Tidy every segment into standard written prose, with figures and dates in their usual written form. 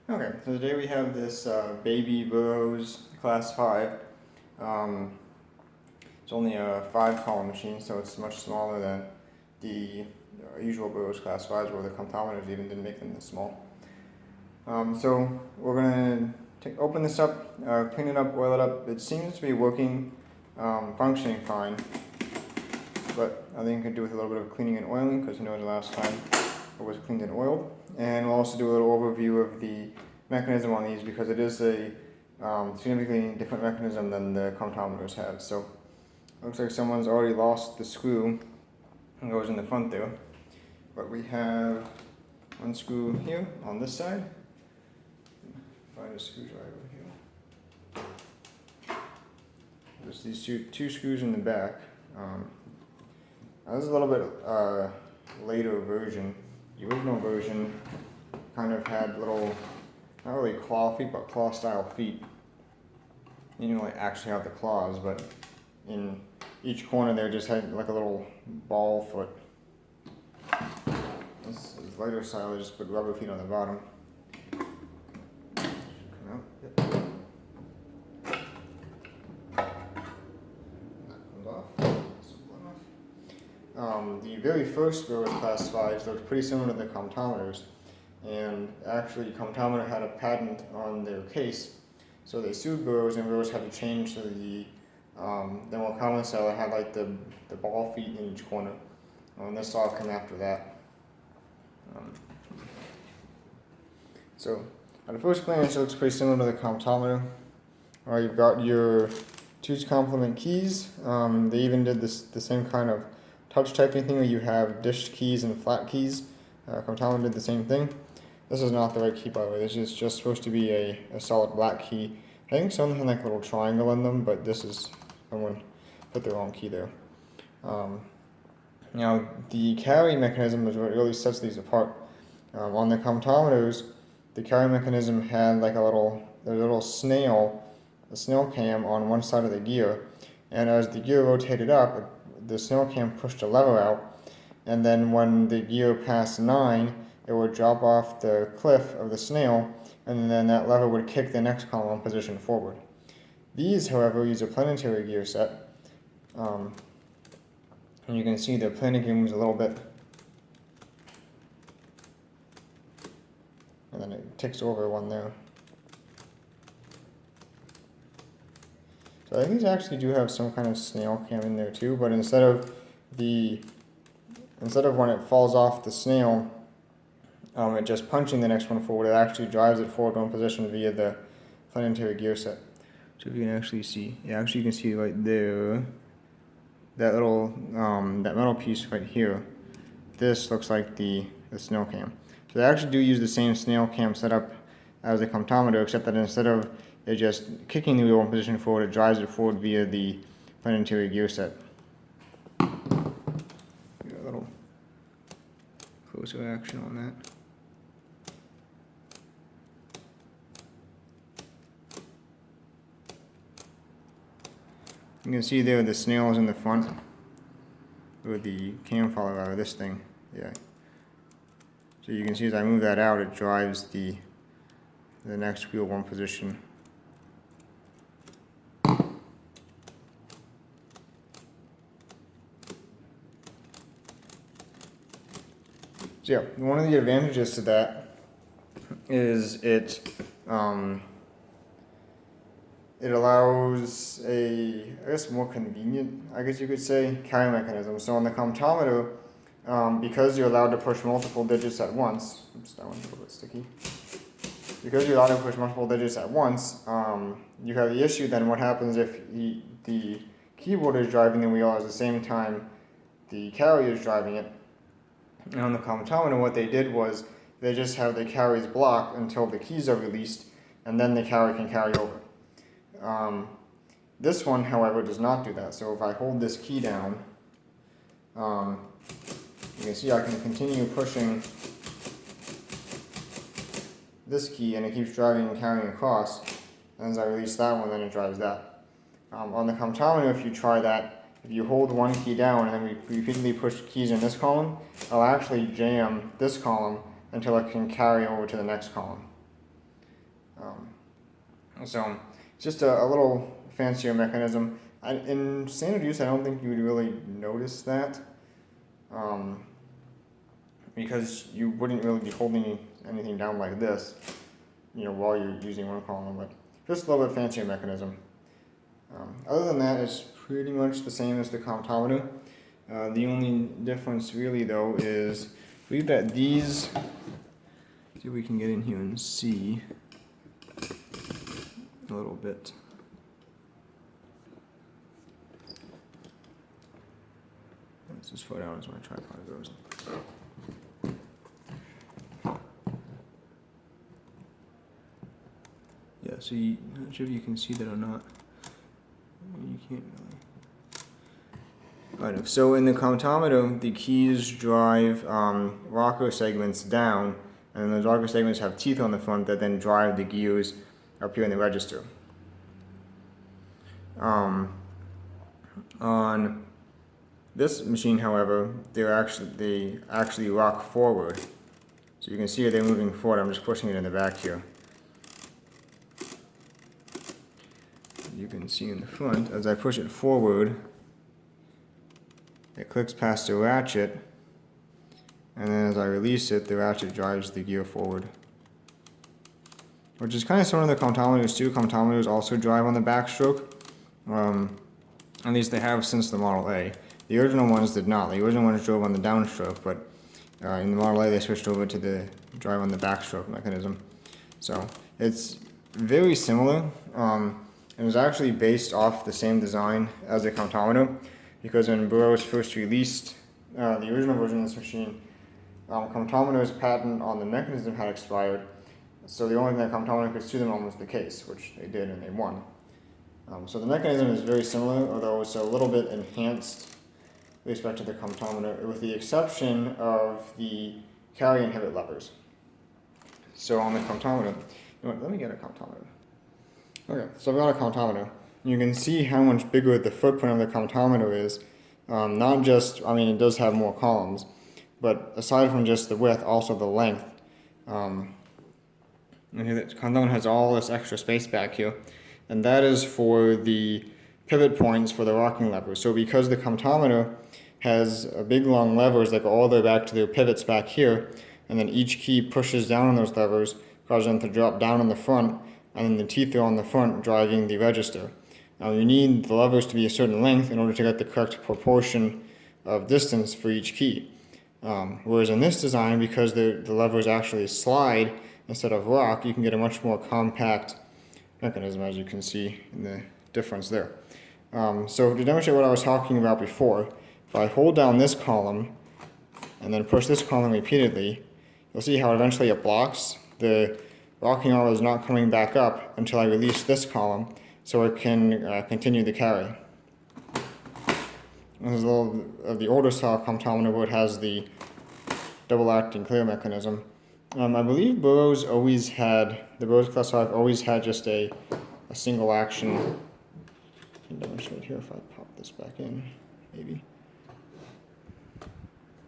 Okay, so today we have this baby Burroughs Class 5. It's only a 5-column machine, so it's much smaller than the usual Burroughs Class 5s, where the Comptometers even didn't make them this small. So we're going to open this up, clean it up, oil it up. It seems to be working, functioning fine, but I think it could do with a little bit of cleaning and oiling, because the last time it was cleaned and oiled. And we'll also do a little overview of the mechanism on these, because it is a significantly different mechanism than the Comptometers have. So it looks like someone's already lost the screw that goes in the front there. But we have one screw here on this side. Find a screwdriver here. There's these two screws in the back. Now this is a little bit later version. The original version kind of had little, not really claw feet, but claw style feet. You didn't really actually have the claws, but in each corner there just had like a little ball foot. This is lighter style, they just put rubber feet on the bottom. Come out. Yep. That comes off. The very first Burroughs Class 5s looked pretty similar to the Comptometers, and actually Comptometer had a patent on their case, so they sued Burroughs, and Burroughs had to change to the more common style that had like the ball feet in each corner. And this all came after that. So at a first glance it looks pretty similar to the Comptometer. You've got your 2's complement keys. They even did the same kind of touch typing thing where you have dished keys and flat keys. Comptometer did the same thing. This is not the right key, by the way. This is just supposed to be a solid black key. I think something like a little triangle in them, but this is, someone put the wrong key there. Now the carry mechanism is what really sets these apart. On the Comptometers, the carry mechanism had like a little snail cam on one side of the gear, and as the gear rotated up, the snail cam pushed a lever out, and then when the gear passed 9, it would drop off the cliff of the snail, and then that lever would kick the next column position forward. These, however, use a planetary gear set, and you can see the planet gear moves a little bit, and then it ticks over one there. So I think these actually do have some kind of snail cam in there too, but instead of when it falls off the snail, it just punching the next one forward, it actually drives it forward one position via the planetary gear set. So if you can actually see, you can see right there, that little, that metal piece right here, this looks like the snail cam. So they actually do use the same snail cam setup as the Comptometer, except that instead of it just kicking the wheel one position forward, it drives it forward via the planetary gear set. A little closer action on that. You can see there the snail is in the front with the cam follower out of this thing. Yeah. So you can see as I move that out, it drives the next wheel one position. So yeah, one of the advantages to that is it allows a, I guess, more convenient, I guess you could say, carry mechanism. So on the Comptometer, because you're allowed to push multiple digits at once, oops, that one's a little bit sticky. Because you're allowed to push multiple digits at once, you have the issue then what happens if the keyboard is driving the wheel at the same time the carry is driving it. And on the Comptometer, what they did was they just have the carries block until the keys are released, and then the carry can carry over. This one, however, does not do that. So if I hold this key down, you can see I can continue pushing this key, and it keeps driving and carrying across. And as I release that one, then it drives that. On the Comptometer, if you try that, if you hold one key down and then repeatedly push keys in this column, it'll actually jam this column until it can carry over to the next column. So it's just a little fancier mechanism. In standard use, I don't think you would really notice that, because you wouldn't really be holding anything down like this, while you're using one column, but just a little bit fancier mechanism. Other than that, it's pretty much the same as the comptometer. The only difference really though is, I believe that these, see if we can get in here and see a little bit. Let's just put down as my tripod goes. Yeah, so I'm not sure if you can see that or not. You can't really. Right, so in the comptometer, the keys drive rocker segments down, and those rocker segments have teeth on the front that then drive the gears up here in the register. On this machine, however, they actually rock forward. So you can see they're moving forward. I'm just pushing it in the back here. You can see in the front, as I push it forward, it clicks past the ratchet, and then as I release it, the ratchet drives the gear forward. Which is kind of similar to comptometers too. Comptometers also drive on the backstroke. At least they have since the Model A. The original ones did not. The original ones drove on the downstroke, but in the Model A they switched over to the drive on the backstroke mechanism. So it's very similar. It was actually based off the same design as the comptometer, because when Burroughs first released the original version of this machine, comptometer's patent on the mechanism had expired, so the only thing that comptometer could sue them on was the case, which they did and they won. So the mechanism is very similar, although it's a little bit enhanced with respect to the comptometer, with the exception of the carry inhibit levers. So on the comptometer, let me get a comptometer. Okay, so I've got a comptometer. You can see how much bigger the footprint of the comptometer is. Not just, it does have more columns, but aside from just the width, also the length. And here the comptometer has all this extra space back here, and that is for the pivot points for the rocking levers. So because the comptometer has a big long levers that go all the way back to their pivots back here, and then each key pushes down on those levers, causing them to drop down on the front, and then the teeth are on the front driving the register. Now you need the levers to be a certain length in order to get the correct proportion of distance for each key. Whereas in this design, because the levers actually slide instead of rock, you can get a much more compact mechanism, as you can see in the difference there. So to demonstrate what I was talking about before, if I hold down this column and then push this column repeatedly, you'll see how eventually it blocks. The rocking arm is not coming back up until I release this column, so it can continue the carry. This is a little of the older style comptometer where it has the double acting clear mechanism. I believe Burroughs always had, the Burroughs Class 5 always had just a single action. I can demonstrate here if I pop this back in, maybe.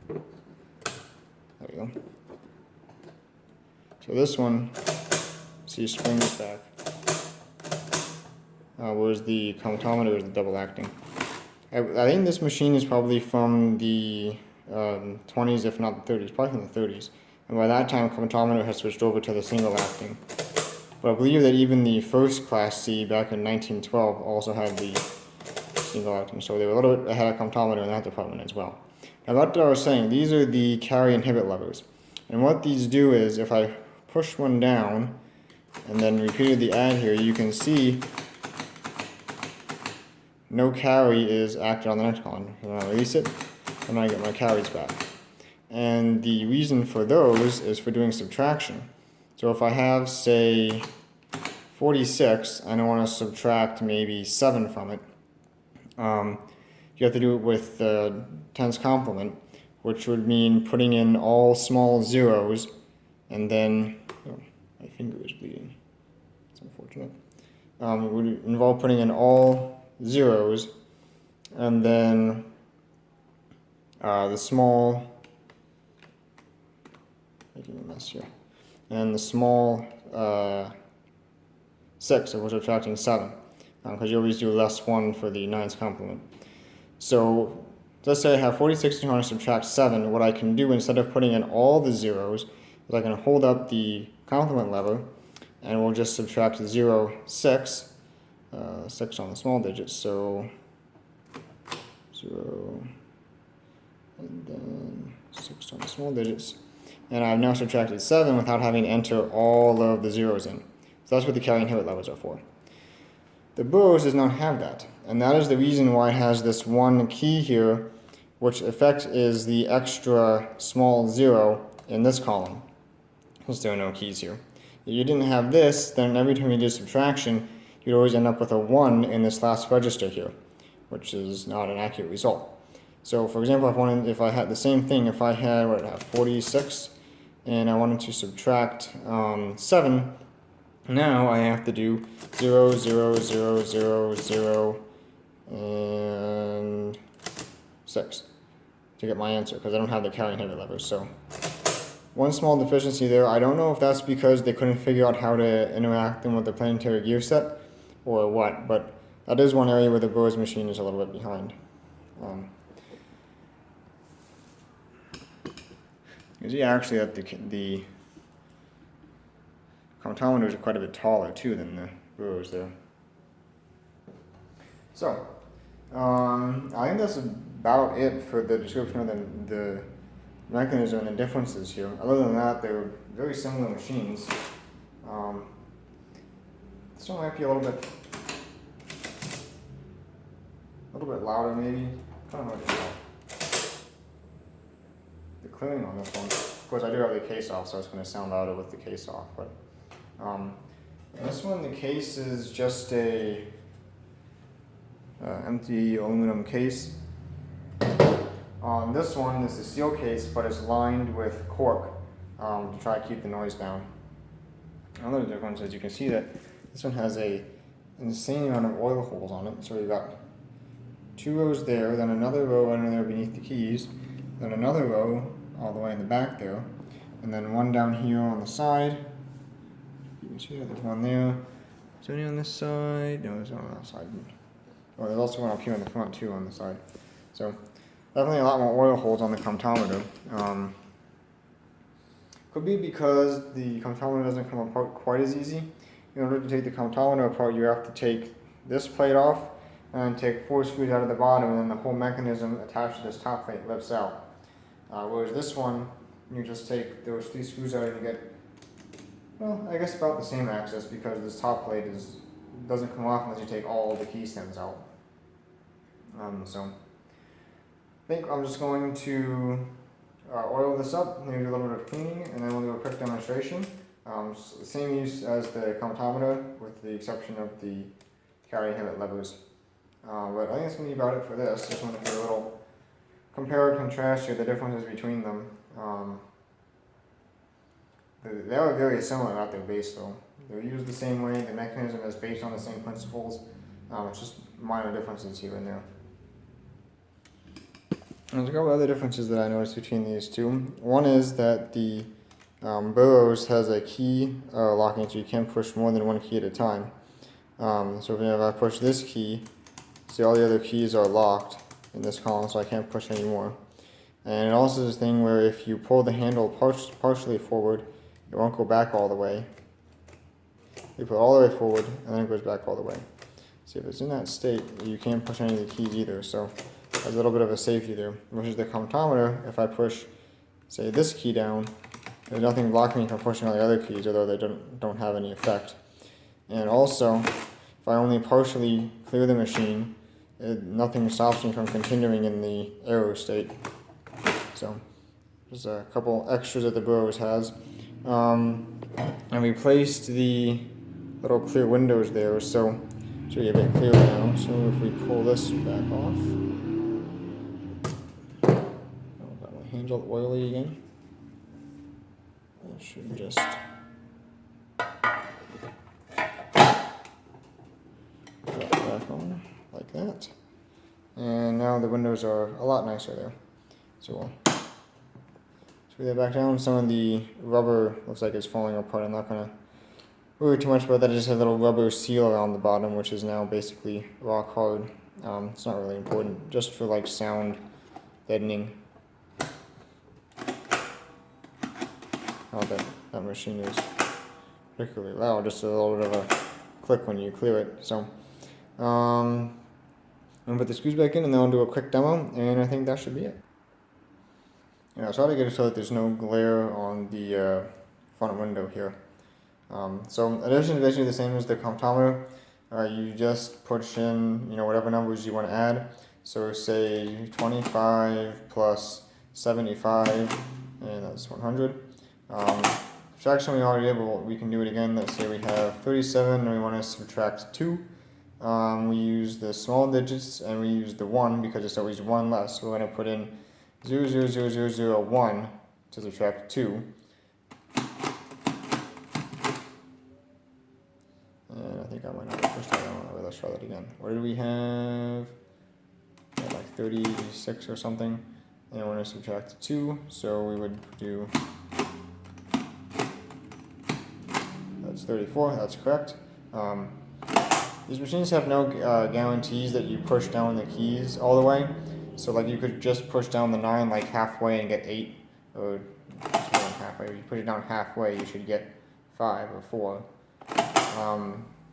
There we go. So this one, see, springs back, whereas the comptometer is the double acting. I think this machine is probably from the 20s, if not the 30s, probably from the 30s. And by that time, comptometer has switched over to the single acting. But I believe that even the first Class C back in 1912 also had the single acting. So they were a little bit ahead of comptometer in that department as well. Now, what I was saying, these are the carry inhibit levers. And what these do is, if I push one down and then repeatedly add here, you can see no carry is acted on the next column. When I release it, and I get my carries back. And the reason for those is for doing subtraction. So if I have, say, 46, and I want to subtract maybe 7 from it, you have to do it with the tens complement, which would mean putting in all small zeros, and then, oh, my finger is bleeding. It's unfortunate. It would involve putting in all zeros, and then the small, making a mess here, and the small 6 if we're subtracting 7, because you always do less 1 for the 9's complement. So let's say I have 46 and I want to subtract 7. What I can do, instead of putting in all the zeros, is I can hold up the complement lever and we'll just subtract 0, 6, 6 on the small digits, so 0, and then 6 on the small digits. And I've now subtracted 7 without having to enter all of the zeros in. So that's what the carry inhibit levers are for. The Burroughs does not have that, and that is the reason why it has this one key here, which in effect is the extra small 0 in this column, since there are no keys here. If you didn't have this, then every time you did subtraction, you'd always end up with a 1 in this last register here, which is not an accurate result. So for example, if I had the same thing, if I had, what did I have, 46, and I wanted to subtract 7, now I have to do 0, 0, 0, 0, 0, and 6 to get my answer, because I don't have the carry inhibit levers. So one small deficiency there. I don't know if that's because they couldn't figure out how to interact them with the planetary gear set or what, but that is one area where the Burroughs machine is a little bit behind. You see actually that the comptometers are quite a bit taller too than the Burroughs there. So, I think that's about it for the description of the mechanism and the differences here. Other than that, they're very similar machines. This one might be a little bit louder maybe. I don't know what to call it. The clearing on this one. Of course, I do have the case off, so it's going to sound louder with the case off. But this one, the case is just a empty aluminum case. On this one, it's a steel case, but it's lined with cork to try to keep the noise down. Another difference is you can see that this one has an insane amount of oil holes on it. So you've got 2 rows there, then another row under there beneath the keys, then another row all the way in the back there, and then one down here on the side. You can see that there's one there. Is there any on this side? No, there's one on that side. Oh, there's also one up here in the front too on the side. So definitely a lot more oil holes on the comptometer. Could be because the comptometer doesn't come apart quite as easy. In order to take the comptometer apart, you have to take this plate off and take 4 screws out of the bottom, and then the whole mechanism attached to this top plate lifts out. Whereas this one, you just take those 3 screws out and you get, well, I guess about the same access, because this top plate doesn't come off unless you take all the key stems out. So I think I'm just going to oil this up, maybe do a little bit of cleaning, and then we'll do a quick demonstration. So the same use as the comptometer, with the exception of the carry inhibit levers. But I think that's going to be about it for this. Just want to give a little compare and contrast here, the differences between them. They are very similar at their base though. They're used the same way, the mechanism is based on the same principles. It's just minor differences here and there. There's a couple other differences that I noticed between these two. One is that the Burroughs has a key locking, so you can't push more than one key at a time. So if I push this key, see all the other keys are locked in this column, so I can't push any more. And it also is a thing where if you pull the handle partially forward, it won't go back all the way. You put it all the way forward, and then it goes back all the way. See, if it's in that state, you can't push any of the keys either, so there's a little bit of a safety there. Versus the comptometer, if I push, say, this key down, there's nothing blocking me from pushing all the other keys, although they don't have any effect. And also, if I only partially clear the machine, nothing stops me from continuing in the arrow state. So there's a couple extras that the Burroughs has. And we placed the little clear windows there, so show you a bit clearer now. So if we pull this back off, got my hands all oily again. I should just drop it back on like that. And now the windows are a lot nicer there. So we'll screw that back down. Some of the rubber looks like it's falling apart. I'm not going to worry too much about that. It just has a little rubber seal around the bottom, which is now basically rock hard. It's not really important, just for like sound deadening. Oh, that machine is particularly loud, just a little bit of a click when you clear it. So, I'm gonna put the screws back in and then I'll do a quick demo, and I think that should be it. Yeah, so I try to get it so that there's no glare on the front window here. So addition is basically the same as the comptometer. You just push in, whatever numbers you want to add. So say 25 plus 75, and that's 100. Subtraction we already did, but we can do it again. Let's say we have 37 and we want to subtract 2. We use the small digits and we use the 1 because it's always 1 less. So we're going to put in 0.00001 to subtract 2. And I think I might not have pushed that one. Let's try that again. What did we have? Yeah, like 36 or something. And we're going to subtract 2. So we would do... That's 34. That's correct. These machines have no guarantees that you push down the keys all the way. So like you could just push down the 9 like halfway and get 8, or halfway. If you push it down halfway, you should get 5 or 4.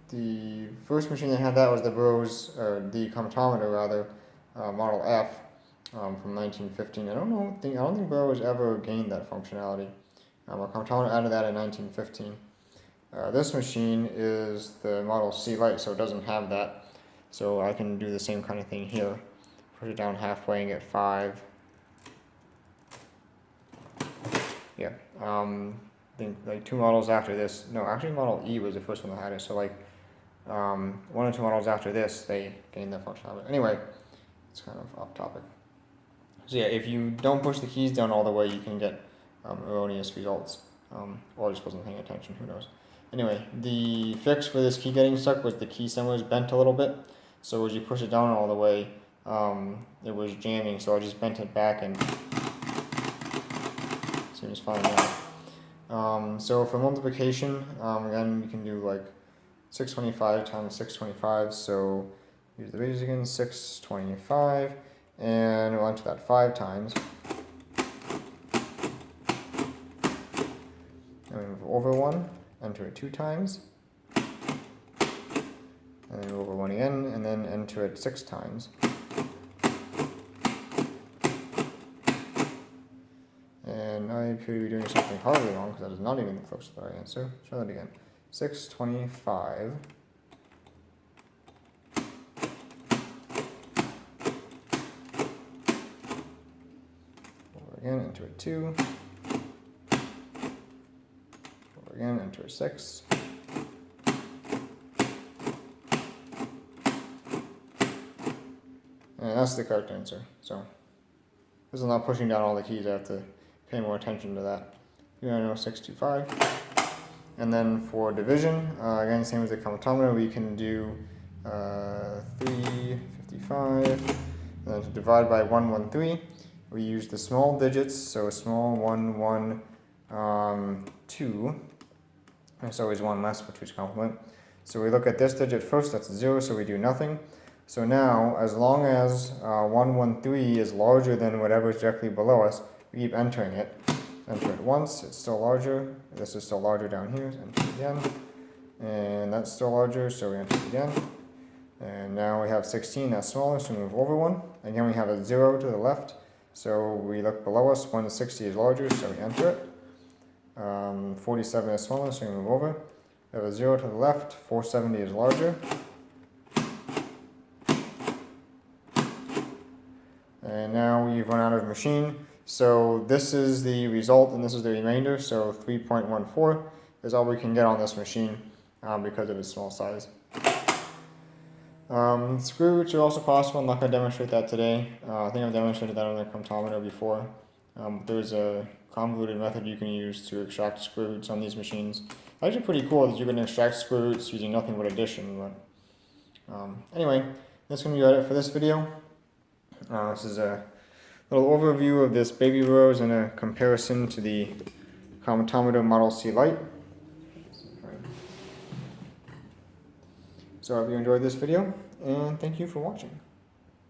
The first machine that had that was the Burroughs, or the Comptometer rather, Model F, from 1915. I don't think Burroughs ever gained that functionality. A Comptometer added that in 1915. This machine is the Model C Lite, so it doesn't have that. So I can do the same kind of thing here. Push it down halfway and get 5. Yeah. I think like 2 models after this. No, actually Model E was the first one that had it. So like 1 or 2 models after this, they gained that functionality. Anyway, it's kind of off topic. So yeah, if you don't push the keys down all the way, you can get erroneous results. Or I just wasn't paying attention. Who knows? Anyway, the fix for this key getting stuck was the key stem was bent a little bit. So as you push it down all the way, it was jamming. So I just bent it back and seems fine now. So for multiplication, again, we can do like 625 times 625. So use the base again, 625, and we'll enter that 5 times. And we move over 1. Enter it 2 times, and then over 1 again, and then enter it 6 times. And I appear to be doing something horribly wrong because that is not even close to the right answer. Try that again. 625. Over again, enter it 2. Again, enter 6. And that's the correct answer. So, this is not pushing down all the keys. I have to pay more attention to that. 30625. And then for division, again, same as the comptometer, we can do 355. And then to divide by 113, we use the small digits. So small 1, 1, 2. There's always 1 less for each complement. So we look at this digit first, that's 0, so we do nothing. So now, as long as 113 is larger than whatever is directly below us, we keep entering it. Enter it once, it's still larger. This is still larger down here, enter it again. And that's still larger, so we enter it again. And now we have 16, that's smaller, so we move over 1. Again, we have a 0 to the left, so we look below us, 160 is larger, so we enter it. 47 is smaller, so we move over. We have a 0 to the left, 470 is larger. And now we've run out of machine. So this is the result and this is the remainder. So 3.14 is all we can get on this machine because of its small size. Screw roots are also possible. I'm not going to demonstrate that today. I think I've demonstrated that on the comptometer before. There's a convoluted method you can use to extract screw roots on these machines. Actually pretty cool that you can extract screw roots using nothing but addition. But anyway, that's going to be it for this video. This is a little overview of this baby Burroughs and a comparison to the Comptometer Model C Lite. So I hope you enjoyed this video, and thank you for watching.